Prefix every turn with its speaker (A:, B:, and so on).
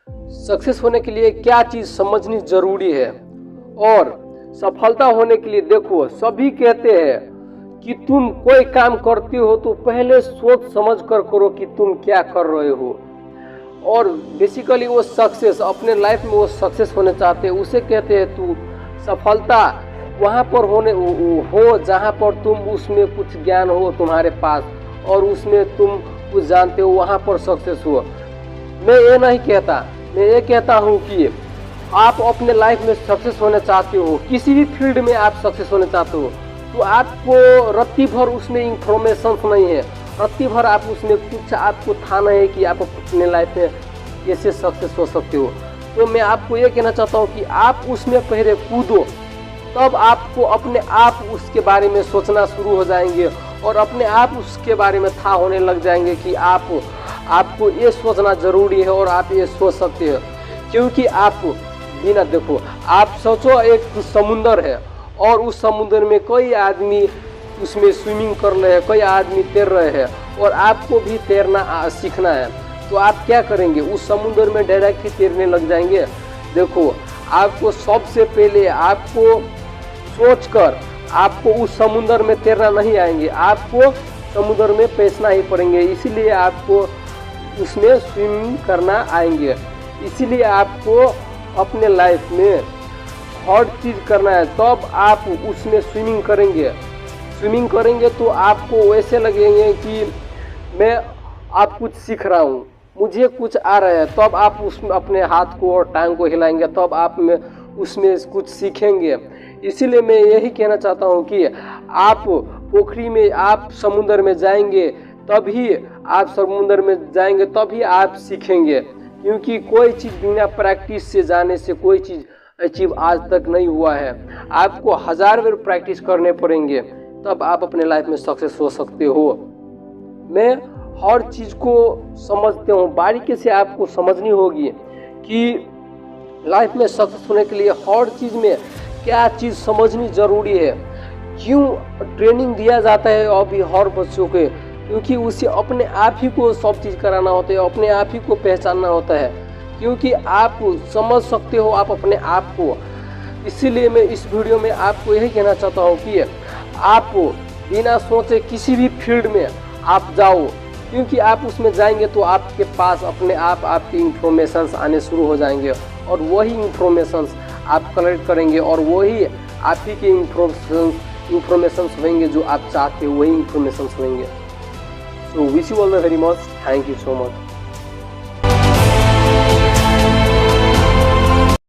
A: Success होने के लिए क्या चीज़ समझनी जरूरी है। और सफलता होने के लिए देखो, सभी कहते हैं कि तुम कोई काम करते हो तो पहले सोच समझ कर करो कि तुम क्या कर रहे हो। और बेसिकली वो सक्सेस, अपने लाइफ में वो सक्सेस होने चाहते हैं, उसे कहते हैं तू सफलता वहाँ पर होने हो जहाँ पर तुम उसमें कुछ ज्ञान हो तुम्हारे पास और उसमें तुम कुछ जानते हो, वहाँ पर सक्सेस हो। मैं ये नहीं कहता, मैं ये कहता हूँ कि आप अपने लाइफ में सक्सेस होना चाहते हो, किसी भी फील्ड में आप सक्सेस होना चाहते हो, तो आपको रत्ती भर उसमें इंफॉर्मेशन नहीं है, रत्ती भर आप उसमें कुछ आपको था नहीं है कि आप अपने लाइफ में कैसे सक्सेस हो सकते हो। तो मैं आपको ये कहना चाहता हूँ कि आप उसमें पहले कूदो, तब आपको अपने आप उसके बारे में सोचना शुरू हो जाएंगे और अपने आप उसके बारे में था होने लग जाएंगे कि आपको ये सोचना ज़रूरी है और आप ये सोच सकते हो। क्योंकि आप बिना देखो, आप सोचो एक समुंदर है और उस समुंदर में कई आदमी उसमें स्विमिंग कर रहे हैं, कई आदमी तैर रहे हैं और आपको भी तैरना सीखना है, तो आप क्या करेंगे? उस समुंदर में डायरेक्ट ही तैरने लग जाएंगे? देखो, आपको सबसे पहले आपको सोचकर आपको उस समुंदर में तैरना नहीं आएंगे, आपको समुद्र में पैसना ही पड़ेंगे, इसीलिए आपको उसमें स्विमिंग करना आएंगे। इसीलिए आपको अपने लाइफ में हर चीज़ करना है, तब आप उसमें स्विमिंग करेंगे। स्विमिंग करेंगे तो आपको वैसे लगेंगे कि मैं आप कुछ सीख रहा हूँ, मुझे कुछ आ रहा है, तब आप उसमें अपने हाथ को और टांग को हिलाएंगे, तब आप में उसमें कुछ सीखेंगे। इसीलिए मैं यही कहना चाहता हूँ कि आप पोखरी में, आप समुद्र में जाएंगे तभी आप समुद्र में जाएंगे तभी आप सीखेंगे। क्योंकि कोई चीज़ बिना प्रैक्टिस से जाने से कोई चीज़ अचीव आज तक नहीं हुआ है। आपको 1000 बार प्रैक्टिस करने पड़ेंगे, तब आप अपने लाइफ में सक्सेस हो सकते हो। मैं हर चीज़ को समझते हूँ, बारीकी से आपको समझनी होगी कि लाइफ में सक्सेस होने के लिए हर चीज़ में क्या चीज़ समझनी ज़रूरी है। क्यों ट्रेनिंग दिया जाता है अभी हर बच्चों के? क्योंकि उसे अपने आप ही को सब चीज़ कराना होता है, अपने आप ही को पहचानना होता है। क्योंकि आप समझ सकते हो आप अपने आप को। इसीलिए मैं इस वीडियो में आपको यही कहना चाहता हूँ कि आप बिना सोचे किसी भी फील्ड में आप जाओ, क्योंकि आप उसमें जाएंगे तो आपके पास अपने आप आपके इंफॉर्मेशंस आने शुरू हो जाएंगे और वही इंफॉर्मेशंस आप कलेक्ट करेंगे और वही आप ही के इंफॉर्मेशंस होंगे जो आप चाहते हो, वही इंफॉर्मेशंस होंगे। So wish you all the very much, thank you so much.